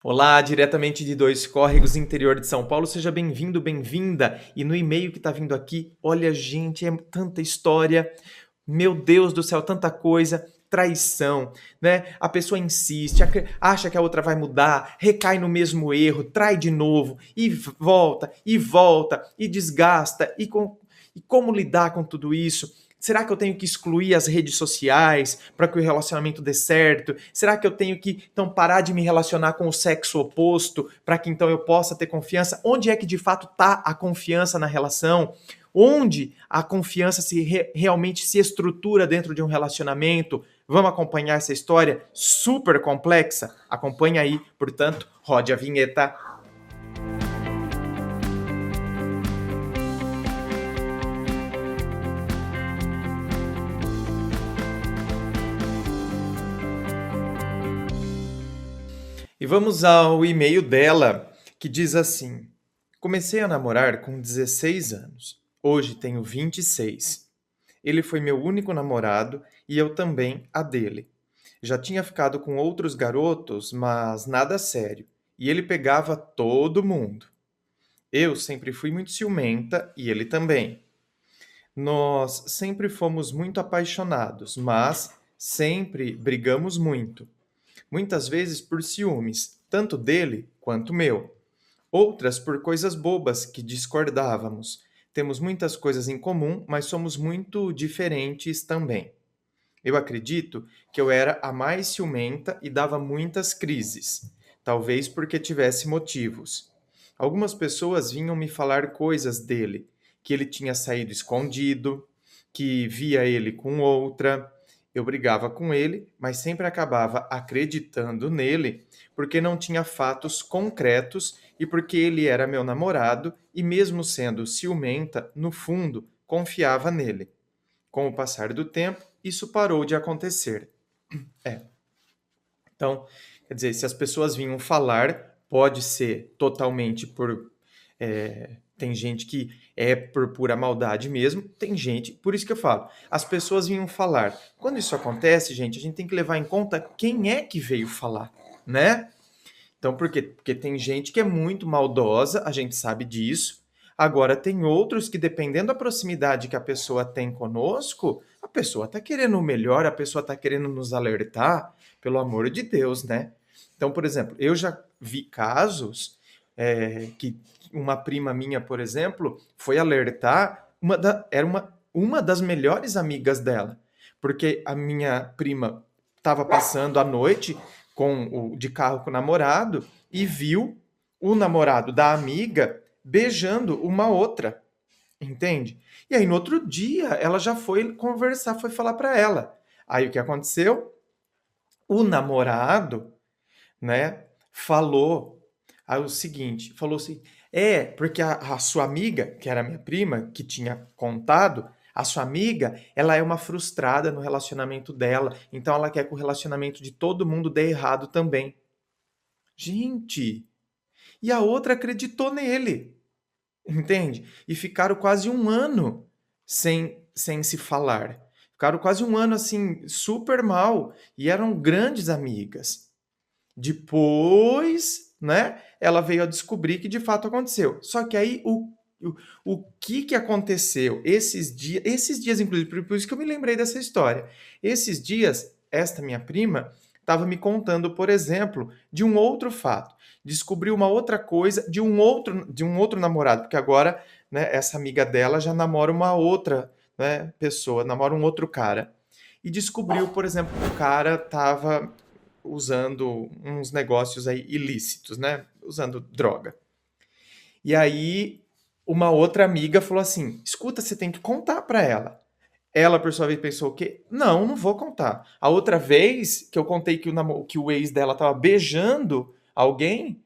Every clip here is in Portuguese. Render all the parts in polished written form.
Olá, diretamente de Dois Córregos, interior de São Paulo. Seja bem-vindo, bem-vinda. E no e-mail que tá vindo aqui, olha, gente, é tanta história. Meu Deus do céu, tanta coisa. Traição, né? A pessoa insiste, acha que a outra vai mudar, recai no mesmo erro, trai de novo, e volta, e desgasta. E como lidar com tudo isso? Será que eu tenho que excluir as redes sociais para que o relacionamento dê certo? Será que eu tenho que então parar de me relacionar com o sexo oposto para que então eu possa ter confiança? Onde é que de fato está a confiança na relação? Onde a confiança realmente se estrutura dentro de um relacionamento? Vamos acompanhar essa história super complexa? Acompanha aí, portanto, rode a vinheta. E vamos ao e-mail dela, que diz assim: Comecei a namorar com 16 anos. Hoje tenho 26. Ele foi meu único namorado e eu também a dele. Já tinha ficado com outros garotos, mas nada sério. E ele pegava todo mundo. Eu sempre fui muito ciumenta e ele também. Nós sempre fomos muito apaixonados, mas sempre brigamos muito. Muitas vezes por ciúmes, tanto dele quanto meu. Outras por coisas bobas que discordávamos. Temos muitas coisas em comum, mas somos muito diferentes também. Eu acredito que eu era a mais ciumenta e dava muitas crises, talvez porque tivesse motivos. Algumas pessoas vinham me falar coisas dele, que ele tinha saído escondido, que via ele com outra. Eu brigava com ele, mas sempre acabava acreditando nele, porque não tinha fatos concretos e porque ele era meu namorado e, mesmo sendo ciumenta, no fundo, confiava nele. Com o passar do tempo, isso parou de acontecer. É. Então, quer dizer, se as pessoas vinham falar, pode ser totalmente por. Tem gente que é por pura maldade mesmo, tem gente. Por isso que eu falo, as pessoas vinham falar. Quando isso acontece, gente, a gente tem que levar em conta quem é que veio falar, né? Então, por quê? Porque tem gente que é muito maldosa, a gente sabe disso. Agora, tem outros que, dependendo da proximidade que a pessoa tem conosco, a pessoa está querendo o melhor, a pessoa está querendo nos alertar, pelo amor de Deus, né? Então, por exemplo, eu já vi casos que uma prima minha, por exemplo, foi alertar, era uma das melhores amigas dela, porque a minha prima estava passando a noite de carro com o namorado e viu o namorado da amiga beijando uma outra, entende? E aí no outro dia ela já foi conversar, foi falar para ela. Aí o que aconteceu? O namorado, né, falou o seguinte, falou assim, porque a sua amiga, que era minha prima, que tinha contado, a sua amiga, ela é uma frustrada no relacionamento dela, então ela quer que o relacionamento de todo mundo dê errado também. Gente, e a outra acreditou nele, entende? E ficaram quase um ano sem se falar. Ficaram quase um ano assim, super mal, e eram grandes amigas. Depois, né, ela veio a descobrir que de fato aconteceu. Só que aí o que aconteceu esses dias, inclusive, por isso que eu me lembrei dessa história. Esses dias, esta minha prima estava me contando, por exemplo, de um outro fato. Descobriu uma outra coisa de um outro namorado, porque agora, né, essa amiga dela já namora uma outra, né, pessoa, namora um outro cara. E descobriu, por exemplo, que o cara estava usando uns negócios aí ilícitos, né? Usando droga. E aí uma outra amiga falou assim: "Escuta, você tem que contar para ela". Ela, por sua vez, pensou o quê? Não, não vou contar. A outra vez que eu contei que o ex dela estava beijando alguém,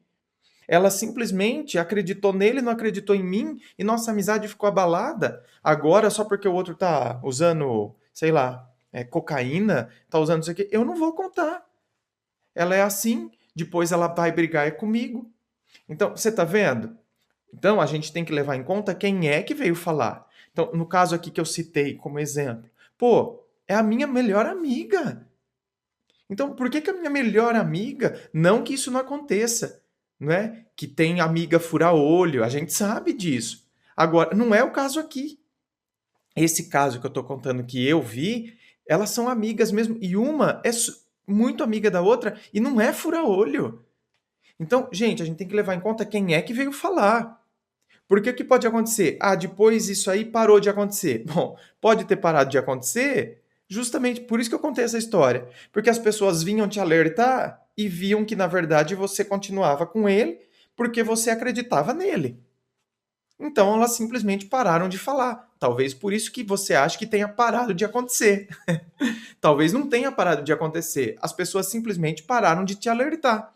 ela simplesmente acreditou nele, não acreditou em mim e nossa amizade ficou abalada. Agora, só porque o outro tá usando, sei lá, cocaína, tá usando isso aqui, eu não vou contar. Ela é assim, depois ela vai brigar comigo. Então, você tá vendo? Então, a gente tem que levar em conta quem é que veio falar. Então, no caso aqui que eu citei como exemplo, pô, é a minha melhor amiga. Então, por que que a minha melhor amiga, não que isso não aconteça, não é? Que tem amiga fura-olho, a gente sabe disso. Agora, não é o caso aqui. Esse caso que eu tô contando que eu vi, elas são amigas mesmo, e uma é muito amiga da outra e não é fura-olho. Então, gente, a gente tem que levar em conta quem é que veio falar. Porque o que pode acontecer? Ah, depois isso aí parou de acontecer. Bom, pode ter parado de acontecer justamente por isso que eu contei essa história. Porque as pessoas vinham te alertar e viam que, na verdade, você continuava com ele porque você acreditava nele. Então elas simplesmente pararam de falar. Talvez por isso que você acha que tenha parado de acontecer. Talvez não tenha parado de acontecer. As pessoas simplesmente pararam de te alertar.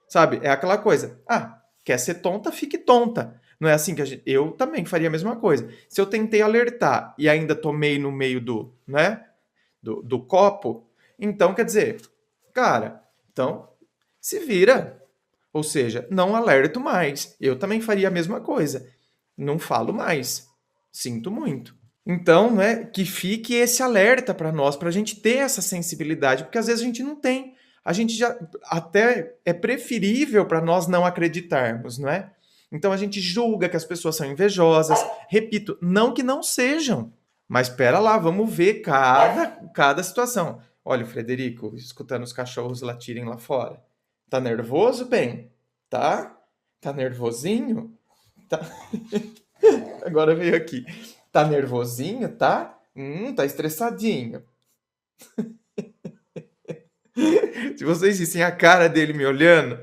Sabe? É aquela coisa. Ah, quer ser tonta, fique tonta. Não é assim que eu também faria a mesma coisa. Se eu tentei alertar e ainda tomei no meio do, né, do copo, então quer dizer, cara, então se vira. Ou seja, não alerto mais. Eu também faria a mesma coisa. Não falo mais. Sinto muito. Então, né, que fique esse alerta para nós, para a gente ter essa sensibilidade, porque às vezes a gente não tem. A gente já até é preferível para nós não acreditarmos, não é? Então a gente julga que as pessoas são invejosas. Repito, não que não sejam, mas espera lá, vamos ver cada situação. Olha o Frederico escutando os cachorros latirem lá fora. Tá nervoso, bem? Tá? Tá nervosinho? Tá. Agora veio aqui. Tá nervosinho, tá? Tá estressadinho. Se vocês vissem a cara dele me olhando.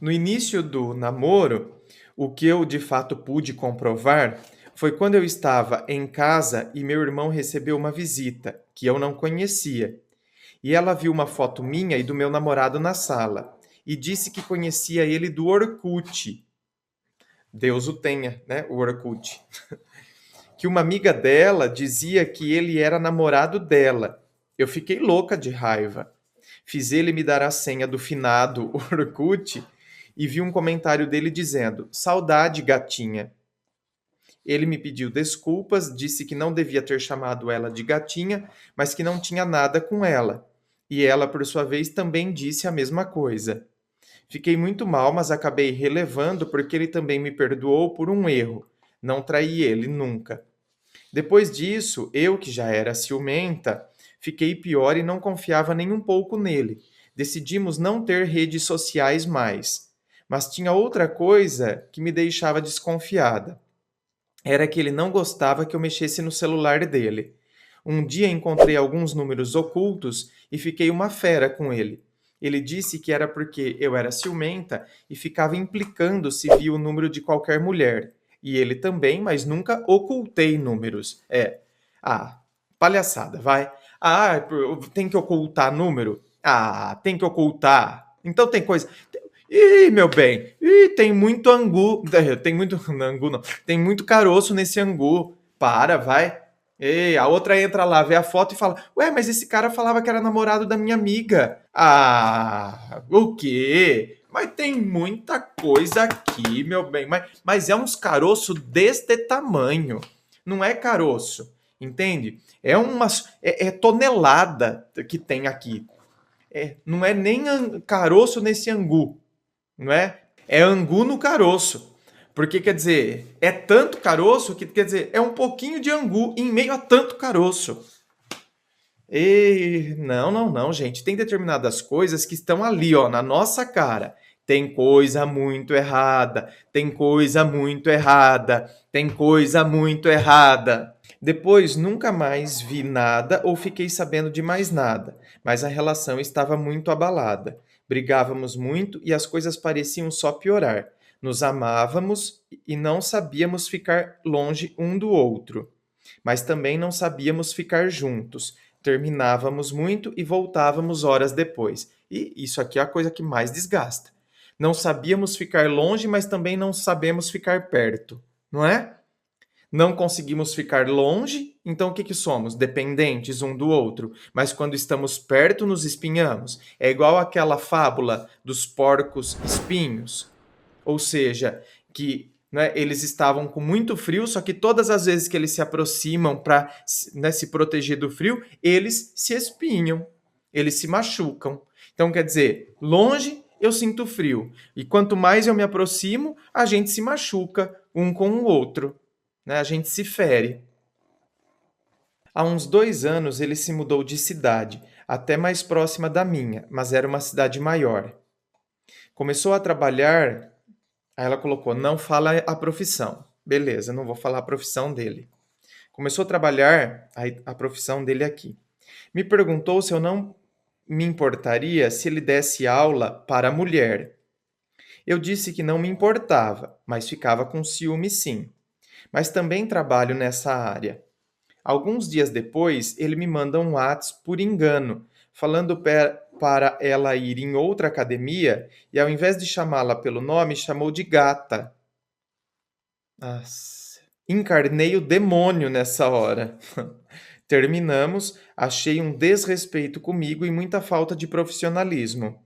No início do namoro, o que eu de fato pude comprovar foi quando eu estava em casa e meu irmão recebeu uma visita que eu não conhecia. E ela viu uma foto minha e do meu namorado na sala e disse que conhecia ele do Orkut. Deus o tenha, né? O Orkut. Que uma amiga dela dizia que ele era namorado dela. Eu fiquei louca de raiva. Fiz ele me dar a senha do finado Orkut e vi um comentário dele dizendo: Saudade, gatinha. Ele me pediu desculpas, disse que não devia ter chamado ela de gatinha, mas que não tinha nada com ela. E ela, por sua vez, também disse a mesma coisa. Fiquei muito mal, mas acabei relevando porque ele também me perdoou por um erro. Não traí ele nunca. Depois disso, eu, que já era ciumenta, fiquei pior e não confiava nem um pouco nele. Decidimos não ter redes sociais mais. Mas tinha outra coisa que me deixava desconfiada. Era que ele não gostava que eu mexesse no celular dele. Um dia encontrei alguns números ocultos e fiquei uma fera com ele. Ele disse que era porque eu era ciumenta e ficava implicando se via o número de qualquer mulher. E ele também, mas nunca ocultei números. Ah, palhaçada, vai. Ah, tem que ocultar número? Ah, tem que ocultar. Então tem coisa. Ih, meu bem, tem muito angu. Tem muito. Angu não. Tem muito caroço nesse angu. Para, vai. Ei, a outra entra lá, vê a foto e fala: Ué, mas esse cara falava que era namorado da minha amiga. Ah, o quê? Mas tem muita coisa aqui, meu bem. Mas é uns caroço deste tamanho. Não é caroço, entende? É umas. É tonelada que tem aqui. Não é nem caroço nesse angu, não é? É angu no caroço. Porque quer dizer, é tanto caroço que quer dizer, é um pouquinho de angu em meio a tanto caroço. E não, não, não, gente. Tem determinadas coisas que estão ali, ó, na nossa cara. Tem coisa muito errada, tem coisa muito errada, tem coisa muito errada. Depois nunca mais vi nada ou fiquei sabendo de mais nada, mas a relação estava muito abalada. Brigávamos muito e as coisas pareciam só piorar. Nos amávamos e não sabíamos ficar longe um do outro, mas também não sabíamos ficar juntos. Terminávamos muito e voltávamos horas depois. E isso aqui é a coisa que mais desgasta. Não sabíamos ficar longe, mas também não sabemos ficar perto, não é? Não conseguimos ficar longe, então o que somos? Dependentes um do outro. Mas quando estamos perto, nos espinhamos. É igual aquela fábula dos porcos espinhos. Ou seja, que né? Eles estavam com muito frio, só que todas as vezes que eles se aproximam para, né, se proteger do frio, eles se espinham, eles se machucam. Então, quer dizer, longe eu sinto frio. E quanto mais eu me aproximo, a gente se machuca um com o outro, né? A gente se fere. Há uns 2 anos ele se mudou de cidade, até mais próxima da minha, mas era uma cidade maior. Começou a trabalhar. Aí ela colocou, não fala a profissão. Beleza, não vou falar a profissão dele. Começou a trabalhar a profissão dele aqui. Me perguntou se eu não me importaria se ele desse aula para mulher. Eu disse que não me importava, mas ficava com ciúme sim. Mas também trabalho nessa área. Alguns dias depois, ele me manda um WhatsApp por engano, falando para ela ir em outra academia e ao invés de chamá-la pelo nome, chamou de gata. Nossa. Encarnei o demônio nessa hora. Terminamos, achei um desrespeito comigo e muita falta de profissionalismo.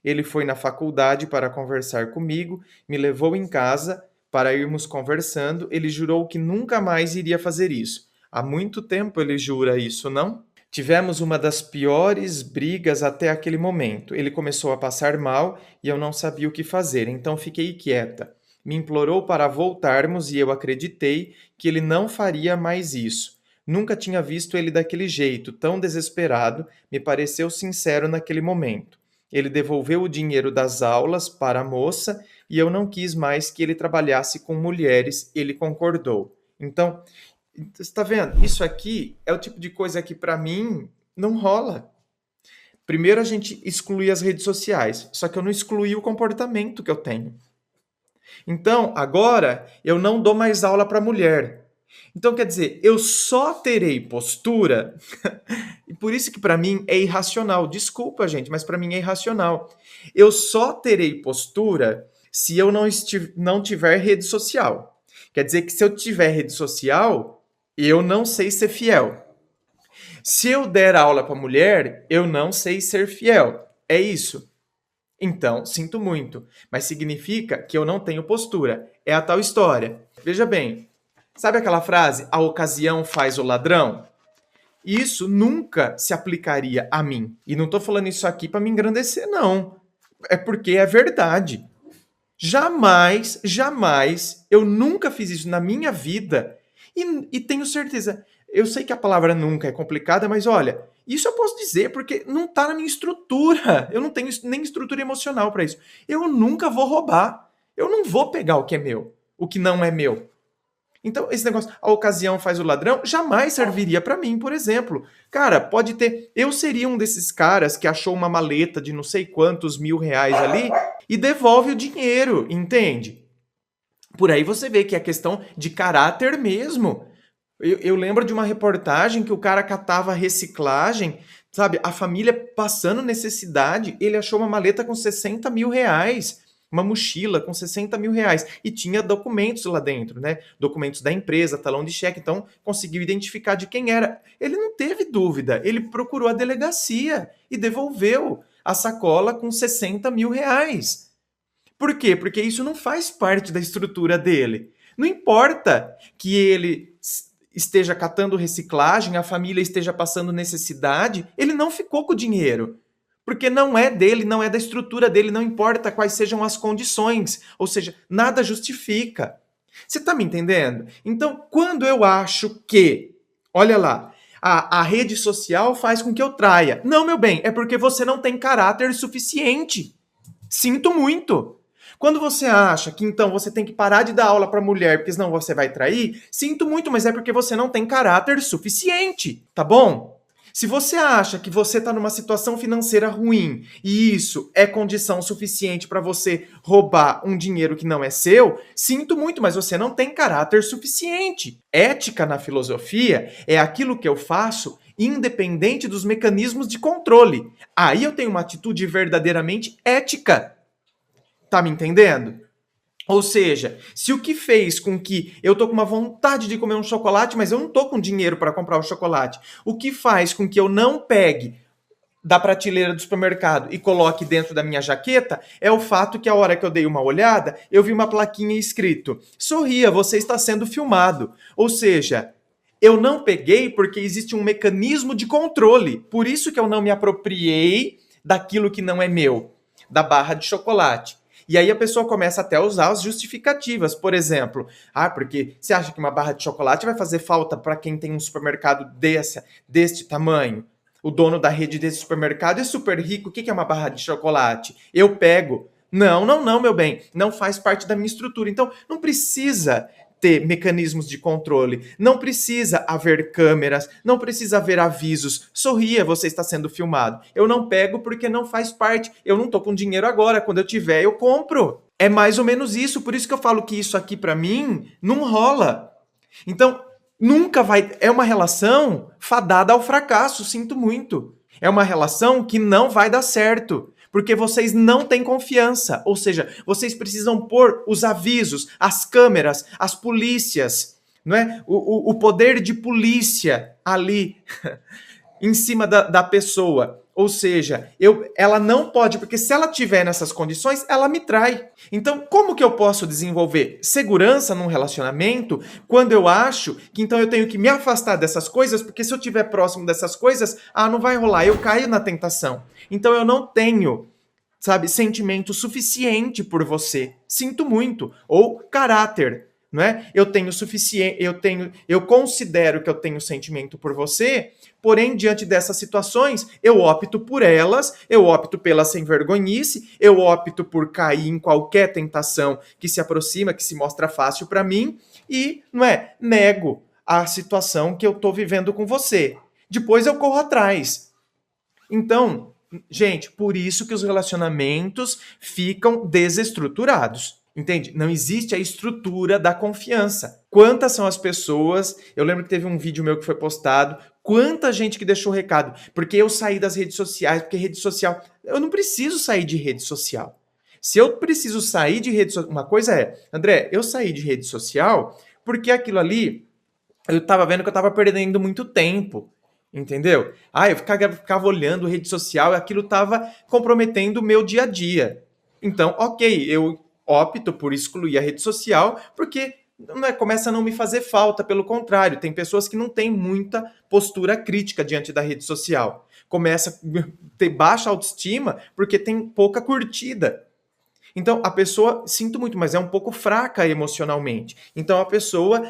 Ele foi na faculdade para conversar comigo, me levou em casa para irmos conversando. Ele jurou que nunca mais iria fazer isso. Há muito tempo ele jura isso, não? Tivemos uma das piores brigas até aquele momento. Ele começou a passar mal e eu não sabia o que fazer, então fiquei quieta. Me implorou para voltarmos e eu acreditei que ele não faria mais isso. Nunca tinha visto ele daquele jeito, tão desesperado, me pareceu sincero naquele momento. Ele devolveu o dinheiro das aulas para a moça e eu não quis mais que ele trabalhasse com mulheres, ele concordou. Então, você está vendo? Isso aqui é o tipo de coisa que para mim não rola. Primeiro a gente exclui as redes sociais, só que eu não excluí o comportamento que eu tenho. Então, agora eu não dou mais aula para mulher. Então, quer dizer, eu só terei postura, e por isso que para mim é irracional. Desculpa, gente, mas para mim é irracional. Eu só terei postura se eu não tiver rede social. Quer dizer que se eu tiver rede social, eu não sei ser fiel. Se eu der aula para mulher, eu não sei ser fiel. É isso. Então, sinto muito, mas significa que eu não tenho postura. É a tal história. Veja bem, sabe aquela frase, a ocasião faz o ladrão? Isso nunca se aplicaria a mim. E não estou falando isso aqui para me engrandecer, não. É porque é verdade. Jamais, jamais, eu nunca fiz isso na minha vida. E tenho certeza, eu sei que a palavra nunca é complicada, mas olha, isso eu posso dizer porque não está na minha estrutura. Eu não tenho nem estrutura emocional para isso. Eu nunca vou roubar. Eu não vou pegar o que é meu, o que não é meu. Então, esse negócio, a ocasião faz o ladrão, jamais serviria para mim, por exemplo. Cara, pode ter. Eu seria um desses caras que achou uma maleta de não sei quantos R$ 1.000 ali e devolve o dinheiro, entende? Por aí você vê que é questão de caráter mesmo. Eu lembro de uma reportagem que o cara catava reciclagem, sabe? A família passando necessidade, ele achou uma maleta com R$ 60.000, uma mochila com R$ 60.000 e tinha documentos lá dentro, né? Documentos da empresa, talão de cheque, então conseguiu identificar de quem era. Ele não teve dúvida, ele procurou a delegacia e devolveu a sacola com R$ 60.000. Por quê? Porque isso não faz parte da estrutura dele. Não importa que ele esteja catando reciclagem, a família esteja passando necessidade, ele não ficou com o dinheiro. Porque não é dele, não é da estrutura dele, não importa quais sejam as condições. Ou seja, nada justifica. Você está me entendendo? Então, quando eu acho que, olha lá, a rede social faz com que eu traia. Não, meu bem, é porque você não tem caráter suficiente. Sinto muito. Quando você acha que então você tem que parar de dar aula para mulher porque senão você vai trair, sinto muito, mas é porque você não tem caráter suficiente, tá bom? Se você acha que você está numa situação financeira ruim e isso é condição suficiente para você roubar um dinheiro que não é seu, sinto muito, mas você não tem caráter suficiente. Ética na filosofia é aquilo que eu faço independente dos mecanismos de controle. Aí eu tenho uma atitude verdadeiramente ética. Tá me entendendo? Ou seja, se o que fez com que eu tô com uma vontade de comer um chocolate, mas eu não tô com dinheiro para comprar o chocolate, o que faz com que eu não pegue da prateleira do supermercado e coloque dentro da minha jaqueta é o fato que a hora que eu dei uma olhada, eu vi uma plaquinha escrito: sorria, você está sendo filmado. Ou seja, eu não peguei porque existe um mecanismo de controle. Por isso que eu não me apropriei daquilo que não é meu, da barra de chocolate. E aí a pessoa começa até a usar as justificativas. Por exemplo, porque você acha que uma barra de chocolate vai fazer falta para quem tem um supermercado deste tamanho? O dono da rede desse supermercado é super rico. O que é uma barra de chocolate? Eu pego. Não, não, não, meu bem. Não faz parte da minha estrutura. Então, não precisa ter mecanismos de controle. Não precisa haver câmeras, não precisa haver avisos. Sorria, você está sendo filmado. Eu não pego porque não faz parte. Eu não tô com dinheiro agora. Quando eu tiver, eu compro. É mais ou menos isso. Por isso que eu falo que isso aqui, para mim, não rola. Então, nunca vai. É uma relação fadada ao fracasso, sinto muito. É uma relação que não vai dar certo. Porque vocês não têm confiança. Ou seja, vocês precisam pôr os avisos, as câmeras, as polícias, não é? O poder de polícia ali em cima da pessoa. Ou seja, ela não pode, porque se ela tiver nessas condições, ela me trai. Então, como que eu posso desenvolver segurança num relacionamento quando eu acho que então eu tenho que me afastar dessas coisas, porque se eu estiver próximo dessas coisas, não vai rolar, eu caio na tentação. Então eu não tenho, sabe, sentimento suficiente por você. Sinto muito. Ou caráter, não é? Eu tenho suficiente, eu considero que eu tenho sentimento por você, porém, diante dessas situações, eu opto por elas, eu opto pela sem vergonhice, eu opto por cair em qualquer tentação que se aproxima, que se mostra fácil para mim, e, não é, nego a situação que eu estou vivendo com você. Depois eu corro atrás. Então, gente, por isso que os relacionamentos ficam desestruturados. Entende? Não existe a estrutura da confiança. Quantas são as pessoas? Eu lembro que teve um vídeo meu que foi postado. Quanta gente que deixou recado. Porque eu saí das redes sociais, porque rede social. Eu não preciso sair de rede social. Se eu preciso sair de rede social. Uma coisa é, André, eu saí de rede social porque aquilo ali eu estava vendo que eu estava perdendo muito tempo. Entendeu? Eu ficava olhando rede social e aquilo estava comprometendo o meu dia a dia. Então, ok, eu opto por excluir a rede social porque começa a não me fazer falta, pelo contrário, tem pessoas que não têm muita postura crítica diante da rede social. Começa a ter baixa autoestima porque tem pouca curtida. Então, a pessoa, sinto muito, mas é um pouco fraca emocionalmente. Então, a pessoa,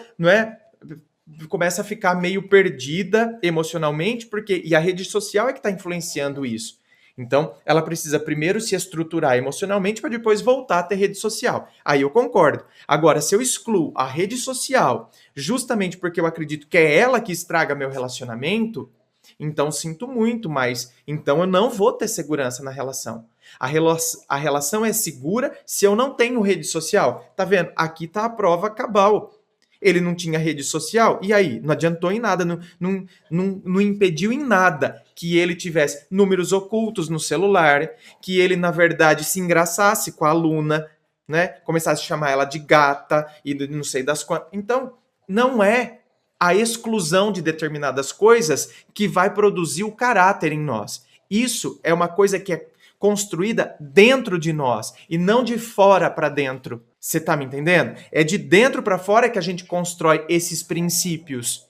começa a ficar meio perdida emocionalmente, e a rede social é que está influenciando isso. Então, ela precisa primeiro se estruturar emocionalmente para depois voltar a ter rede social. Aí eu concordo. Agora, se eu excluo a rede social justamente porque eu acredito que é ela que estraga meu relacionamento, então sinto muito, mas então eu não vou ter segurança na relação. A relação é segura se eu não tenho rede social. Tá vendo? Aqui tá a prova cabal. Ele não tinha rede social, e aí? Não adiantou em nada, não impediu em nada que ele tivesse números ocultos no celular, que ele, na verdade, se engraçasse com a aluna, né? Começasse a chamar ela de gata e não sei das quantas. Então, não é a exclusão de determinadas coisas que vai produzir o caráter em nós. Isso é uma coisa que é construída dentro de nós e não de fora para dentro. Você tá me entendendo? É de dentro para fora que a gente constrói esses princípios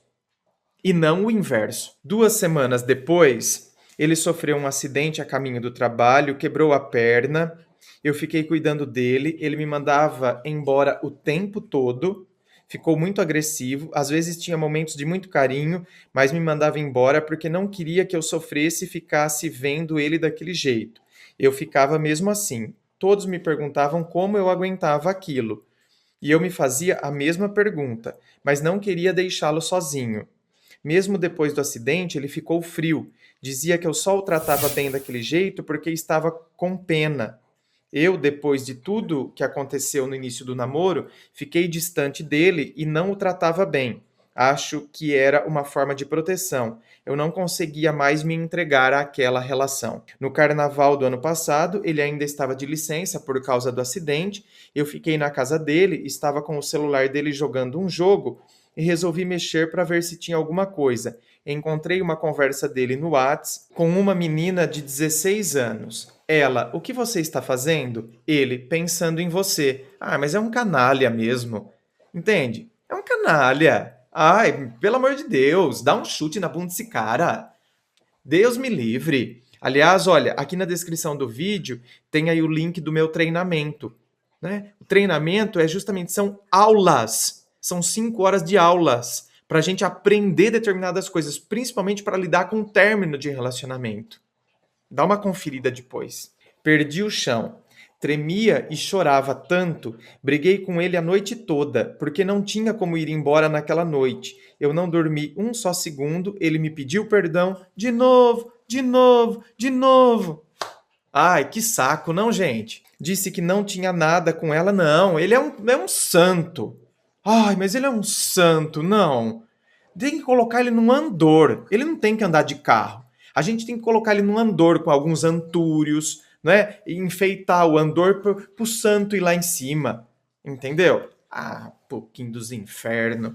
e não o inverso. 2 semanas depois, ele sofreu um acidente a caminho do trabalho, quebrou a perna. Eu fiquei cuidando dele, ele me mandava embora o tempo todo. Ficou muito agressivo, às vezes tinha momentos de muito carinho, mas me mandava embora porque não queria que eu sofresse e ficasse vendo ele daquele jeito. Eu ficava mesmo assim. Todos me perguntavam como eu aguentava aquilo. E eu me fazia a mesma pergunta, mas não queria deixá-lo sozinho. Mesmo depois do acidente, ele ficou frio. Dizia que eu só o tratava bem daquele jeito porque estava com pena. Eu, depois de tudo que aconteceu no início do namoro, fiquei distante dele e não o tratava bem. Acho que era uma forma de proteção. Eu não conseguia mais me entregar àquela relação. No carnaval do ano passado, ele ainda estava de licença por causa do acidente. Eu fiquei na casa dele, estava com o celular dele jogando um jogo e resolvi mexer para ver se tinha alguma coisa. Encontrei uma conversa dele no Whats com uma menina de 16 anos. Ela, o que você está fazendo? Ele, pensando em você. Ah, mas é um canalha mesmo. Entende? É um canalha. Ai, pelo amor de Deus, dá um chute na bunda desse cara. Deus me livre. Aliás, olha, aqui na descrição do vídeo tem aí o link do meu treinamento. Né? O treinamento são aulas. São 5 horas de aulas para a gente aprender determinadas coisas, principalmente para lidar com o término de relacionamento. Dá uma conferida depois. Perdi o chão. Tremia e chorava tanto. Briguei com ele a noite toda, porque não tinha como ir embora naquela noite. Eu não dormi um só segundo. Ele me pediu perdão de novo, de novo, de novo. Ai, que saco, não, gente? Disse que não tinha nada com ela, não. Ele é um santo. Ai, mas ele é um santo, não. Tem que colocar ele num andor. Ele não tem que andar de carro. A gente tem que colocar ele num andor com alguns antúrios, né? E enfeitar o andor pro santo ir lá em cima. Entendeu? Ah, pouquinho dos infernos.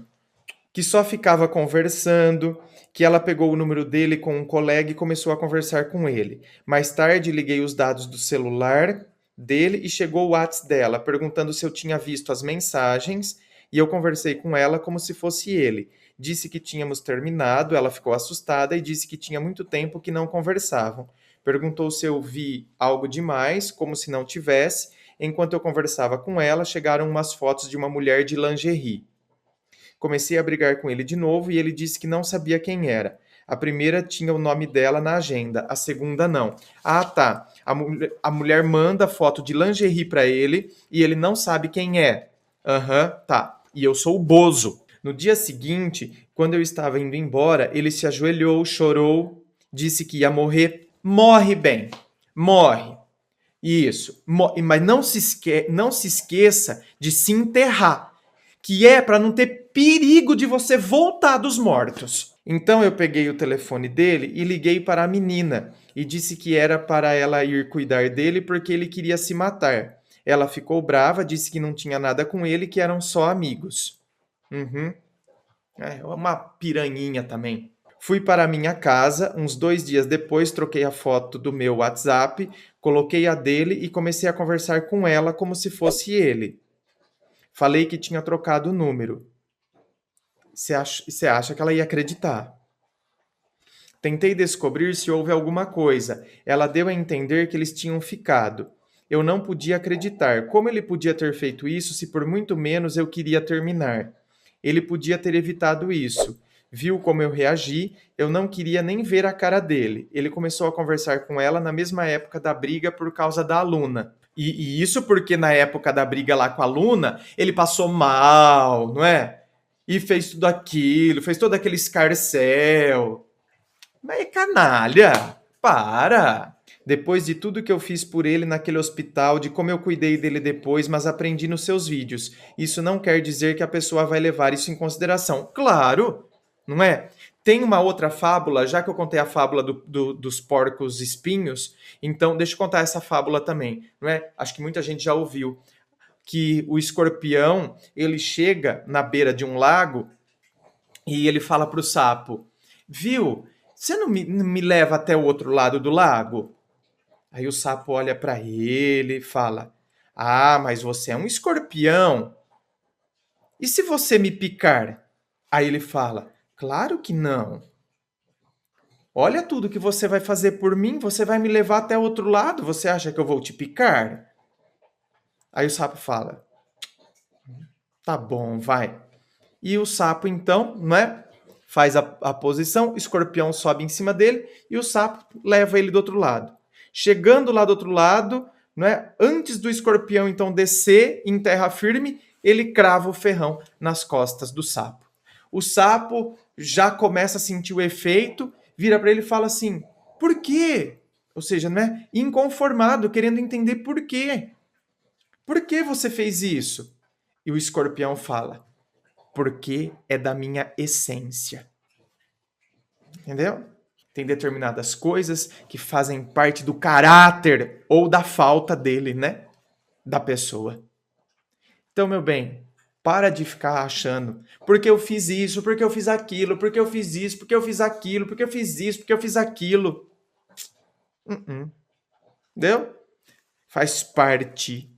Que só ficava conversando, que ela pegou o número dele com um colega e começou a conversar com ele. Mais tarde, liguei os dados do celular dele e chegou o WhatsApp dela, perguntando se eu tinha visto as mensagens, e eu conversei com ela como se fosse ele. Disse que tínhamos terminado, ela ficou assustada e disse que tinha muito tempo que não conversavam. Perguntou se eu vi algo demais, como se não tivesse. Enquanto eu conversava com ela, chegaram umas fotos de uma mulher de lingerie. Comecei a brigar com ele de novo e ele disse que não sabia quem era. A primeira tinha o nome dela na agenda, a segunda não. Ah, tá. A mulher manda foto de lingerie pra ele e ele não sabe quem é. Aham, tá. E eu sou o Bozo. No dia seguinte, quando eu estava indo embora, ele se ajoelhou, chorou, disse que ia morrer. Morre bem. Morre. Isso. Mas não se esqueça de se enterrar, que é para não ter perigo de você voltar dos mortos. Então eu peguei o telefone dele e liguei para a menina e disse que era para ela ir cuidar dele porque ele queria se matar. Ela ficou brava, disse que não tinha nada com ele, que eram só amigos. Uhum. É uma piranhinha também. Fui para a minha casa, uns 2 dias depois troquei a foto do meu WhatsApp, coloquei a dele e comecei a conversar com ela como se fosse ele. Falei que tinha trocado o número. Você acha que ela ia acreditar? Tentei descobrir se houve alguma coisa. Ela deu a entender que eles tinham ficado. Eu não podia acreditar. Como ele podia ter feito isso se por muito menos eu queria terminar? Ele podia ter evitado isso. Viu como eu reagi? Eu não queria nem ver a cara dele. Ele começou a conversar com ela na mesma época da briga por causa da aluna. E isso porque na época da briga lá com a aluna, ele passou mal, não é? E fez tudo aquilo, fez todo aquele escarcéu. Mas é canalha! Para! Depois de tudo que eu fiz por ele naquele hospital, de como eu cuidei dele depois, mas aprendi nos seus vídeos. Isso não quer dizer que a pessoa vai levar isso em consideração. Claro! Não é? Tem uma outra fábula, já que eu contei a fábula dos porcos espinhos, então deixa eu contar essa fábula também, não é? Acho que muita gente já ouviu. Que o escorpião, ele chega na beira de um lago e ele fala para o sapo, viu, você não me leva até o outro lado do lago? Aí o sapo olha para ele e fala, ah, mas você é um escorpião. E se você me picar? Aí ele fala, claro que não. Olha tudo que você vai fazer por mim, você vai me levar até o outro lado, você acha que eu vou te picar? Aí o sapo fala, tá bom, vai. E o sapo, então, né, faz a posição, o escorpião sobe em cima dele e o sapo leva ele do outro lado. Chegando lá do outro lado, né, antes do escorpião, então, descer em terra firme, ele crava o ferrão nas costas do sapo. O sapo já começa a sentir o efeito, vira para ele e fala assim, por quê? Ou seja, né, inconformado, querendo entender por quê. Por que você fez isso? E o escorpião fala, porque é da minha essência. Entendeu? Tem determinadas coisas que fazem parte do caráter ou da falta dele, né? Da pessoa. Então, meu bem, Para de ficar achando, porque eu fiz isso, porque eu fiz aquilo, porque eu fiz isso, porque eu fiz aquilo, porque eu fiz isso, porque eu fiz aquilo. Entendeu? Faz parte,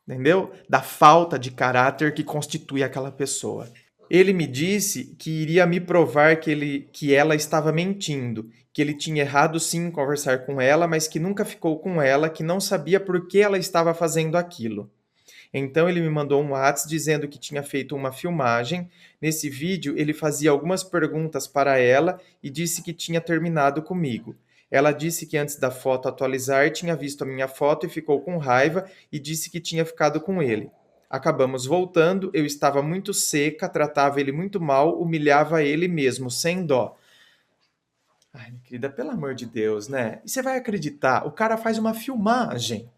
entendeu? Da falta de caráter que constitui aquela pessoa. Ele me disse que iria me provar que ela estava mentindo, que ele tinha errado sim em conversar com ela, mas que nunca ficou com ela, que não sabia por que ela estava fazendo aquilo. Então ele me mandou um WhatsApp dizendo que tinha feito uma filmagem. Nesse vídeo, ele fazia algumas perguntas para ela e disse que tinha terminado comigo. Ela disse que antes da foto atualizar, tinha visto a minha foto e ficou com raiva e disse que tinha ficado com ele. Acabamos voltando, eu estava muito seca, tratava ele muito mal, humilhava ele mesmo, sem dó. Ai, minha querida, pelo amor de Deus, né? E você vai acreditar, o cara faz uma filmagem.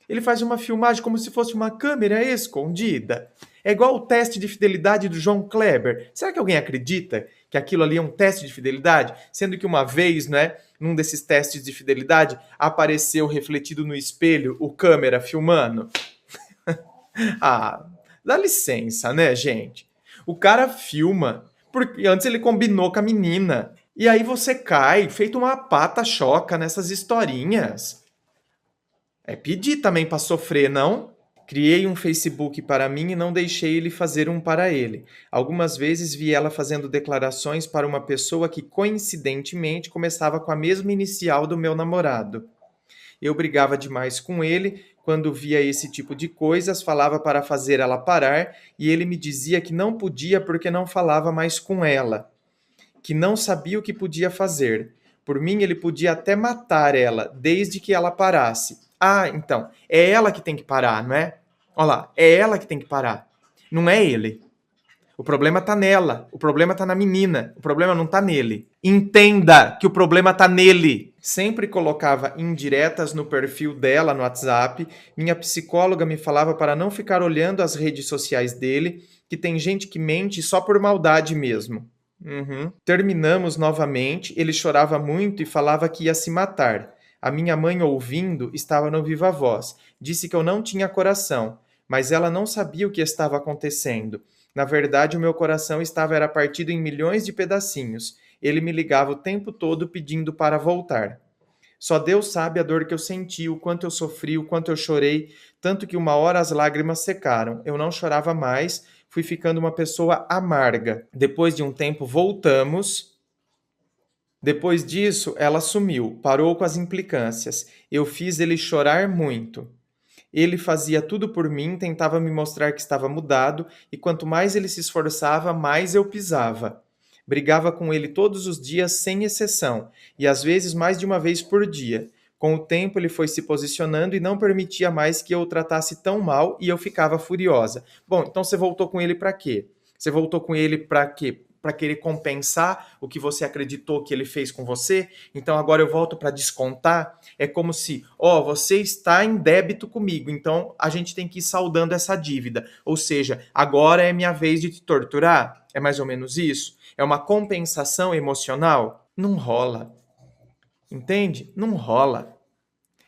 Ele faz uma filmagem como se fosse uma câmera escondida. É igual o teste de fidelidade do João Kleber. Será que alguém acredita que aquilo ali é um teste de fidelidade? Sendo que uma vez, né, num desses testes de fidelidade, apareceu refletido no espelho o câmera filmando. Ah, dá licença, né, gente? O cara filma, porque antes ele combinou com a menina. E aí você cai, feito uma pata choca nessas historinhas. É pedir também para sofrer, não? Criei um Facebook para mim e não deixei ele fazer um para ele. Algumas vezes vi ela fazendo declarações para uma pessoa que coincidentemente começava com a mesma inicial do meu namorado. Eu brigava demais com ele quando via esse tipo de coisas, falava para fazer ela parar e ele me dizia que não podia porque não falava mais com ela, que não sabia o que podia fazer. Por mim, ele podia até matar ela, desde que ela parasse. Ah, então, é ela que tem que parar, não é? Olha lá, é ela que tem que parar. Não é ele. O problema tá nela, o problema tá na menina, o problema não tá nele. Entenda que o problema tá nele. Sempre colocava indiretas no perfil dela no WhatsApp. Minha psicóloga me falava para não ficar olhando as redes sociais dele, que tem gente que mente só por maldade mesmo. Terminamos novamente, ele chorava muito e falava que ia se matar. A minha mãe, ouvindo, estava no viva voz. Disse que eu não tinha coração, mas ela não sabia o que estava acontecendo. Na verdade, o meu coração estava era partido em milhões de pedacinhos. Ele me ligava o tempo todo pedindo para voltar. Só Deus sabe a dor que eu senti, o quanto eu sofri, o quanto eu chorei, tanto que uma hora as lágrimas secaram. Eu não chorava mais, fui ficando uma pessoa amarga. Depois de um tempo, voltamos. Depois disso, ela sumiu, parou com as implicâncias. Eu fiz ele chorar muito. Ele fazia tudo por mim, tentava me mostrar que estava mudado, e quanto mais ele se esforçava, mais eu pisava. Brigava com ele todos os dias, sem exceção, e às vezes mais de uma vez por dia. Com o tempo, ele foi se posicionando e não permitia mais que eu o tratasse tão mal, e eu ficava furiosa. Bom, então você voltou com ele para quê? Você voltou com ele para quê? Para querer compensar o que você acreditou que ele fez com você? Então agora eu volto para descontar? É como se, ó, você está em débito comigo, então a gente tem que ir saldando essa dívida. Ou seja, agora é minha vez de te torturar? É mais ou menos isso? É uma compensação emocional? Não rola. Entende? Não rola.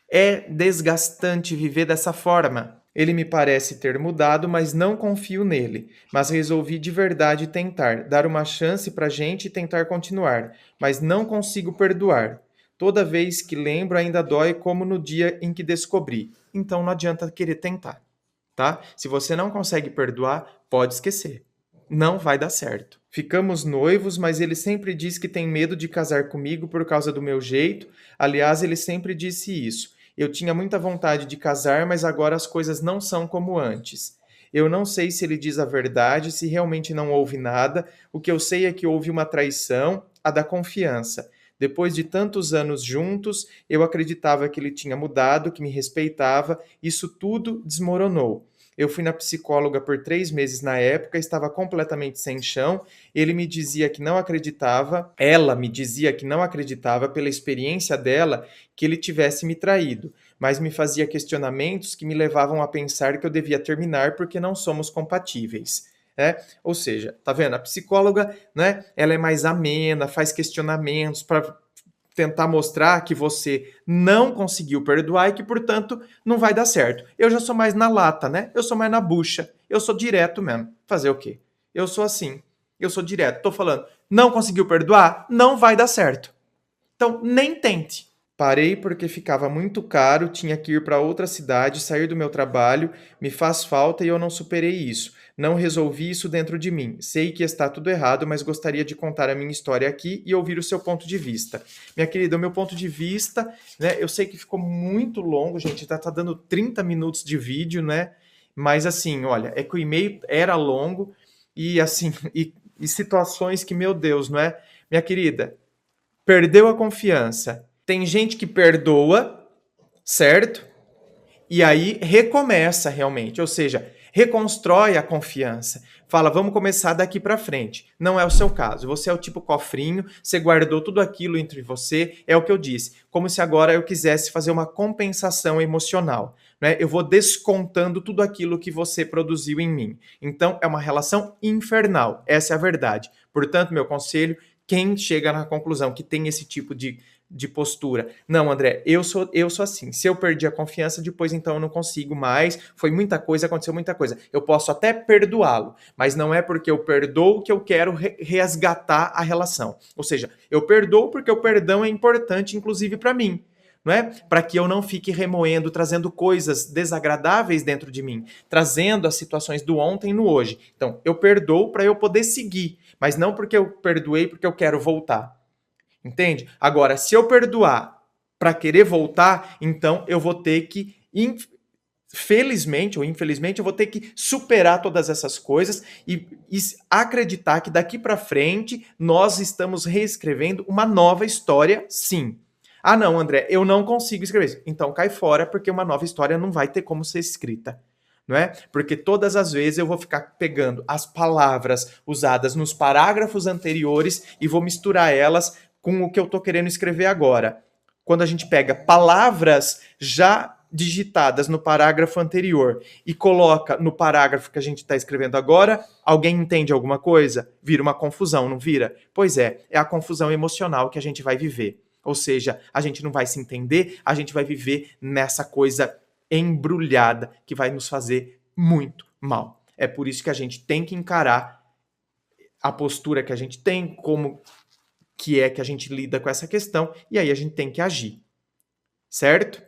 É desgastante viver dessa forma. Ele me parece ter mudado, mas não confio nele. Mas resolvi de verdade tentar, dar uma chance pra gente e tentar continuar. Mas não consigo perdoar. Toda vez que lembro ainda dói como no dia em que descobri. Então não adianta querer tentar, tá? Se você não consegue perdoar, pode esquecer. Não vai dar certo. Ficamos noivos, mas ele sempre diz que tem medo de casar comigo por causa do meu jeito. Aliás, ele sempre disse isso. Eu tinha muita vontade de casar, mas agora as coisas não são como antes. Eu não sei se ele diz a verdade, se realmente não houve nada. O que eu sei é que houve uma traição, a da confiança. Depois de tantos anos juntos, eu acreditava que ele tinha mudado, que me respeitava. Isso tudo desmoronou. Eu fui na psicóloga por 3 meses na época, estava completamente sem chão. Ele me dizia que não acreditava, ela me dizia que não acreditava pela experiência dela que ele tivesse me traído, mas me fazia questionamentos que me levavam a pensar que eu devia terminar porque não somos compatíveis. Ou seja, tá vendo? A psicóloga, né, ela é mais amena, faz questionamentos para tentar mostrar que você não conseguiu perdoar e que, portanto, não vai dar certo. Eu já sou mais na lata, né? Eu sou mais na bucha. Eu sou direto mesmo. Fazer o quê? Eu sou assim. Eu sou direto. Tô falando, não conseguiu perdoar? Não vai dar certo. Então, nem tente. Parei porque ficava muito caro, tinha que ir para outra cidade, sair do meu trabalho, me faz falta e eu não superei isso. Não resolvi isso dentro de mim. Sei que está tudo errado, mas gostaria de contar a minha história aqui e ouvir o seu ponto de vista. Minha querida, o meu ponto de vista, né? Eu sei que ficou muito longo, gente, tá dando 30 minutos de vídeo, né? Mas assim, olha, é que o e-mail era longo e assim, e situações que, meu Deus, não é? Minha querida, perdeu a confiança. Tem gente que perdoa, certo? E aí recomeça realmente, ou seja, reconstrói a confiança. Fala, vamos começar daqui para frente. Não é o seu caso. Você é o tipo cofrinho, você guardou tudo aquilo entre você, é o que eu disse. Como se agora eu quisesse fazer uma compensação emocional, né? Eu vou descontando tudo aquilo que você produziu em mim. Então é uma relação infernal. Essa é a verdade. Portanto, meu conselho, quem chega na conclusão que tem esse tipo de postura. Não, André, eu sou assim. Se eu perdi a confiança, depois então eu não consigo mais. Foi muita coisa, aconteceu muita coisa. Eu posso até perdoá-lo, mas não é porque eu perdoo que eu quero resgatar a relação. Ou seja, eu perdoo porque o perdão é importante, inclusive para mim. Não é? Para que eu não fique remoendo, trazendo coisas desagradáveis dentro de mim, trazendo as situações do ontem no hoje. Então, eu perdoo para eu poder seguir, mas não porque eu perdoei porque eu quero voltar. Entende? Agora, se eu perdoar para querer voltar, então eu vou ter que, felizmente ou infelizmente, eu vou ter que superar todas essas coisas e acreditar que daqui para frente nós estamos reescrevendo uma nova história, sim. Ah, não, André, eu não consigo escrever isso. Então cai fora, porque uma nova história não vai ter como ser escrita. Não é? Porque todas as vezes eu vou ficar pegando as palavras usadas nos parágrafos anteriores e vou misturar elas com o que eu estou querendo escrever agora. Quando a gente pega palavras já digitadas no parágrafo anterior e coloca no parágrafo que a gente está escrevendo agora, alguém entende alguma coisa? Vira uma confusão, não vira? Pois é a confusão emocional que a gente vai viver. Ou seja, a gente não vai se entender, a gente vai viver nessa coisa embrulhada que vai nos fazer muito mal. É por isso que a gente tem que encarar a postura que a gente tem, como que é que a gente lida com essa questão, e aí a gente tem que agir. Certo?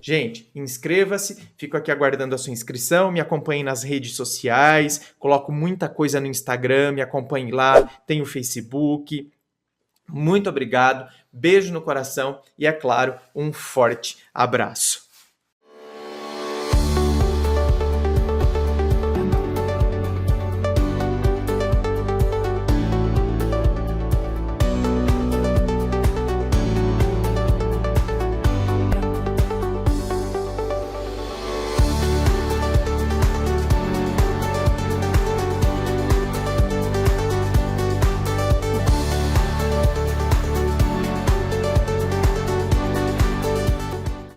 Gente, inscreva-se, fico aqui aguardando a sua inscrição, me acompanhe nas redes sociais, coloco muita coisa no Instagram, me acompanhe lá, tem o Facebook. Muito obrigado, beijo no coração e, é claro, um forte abraço.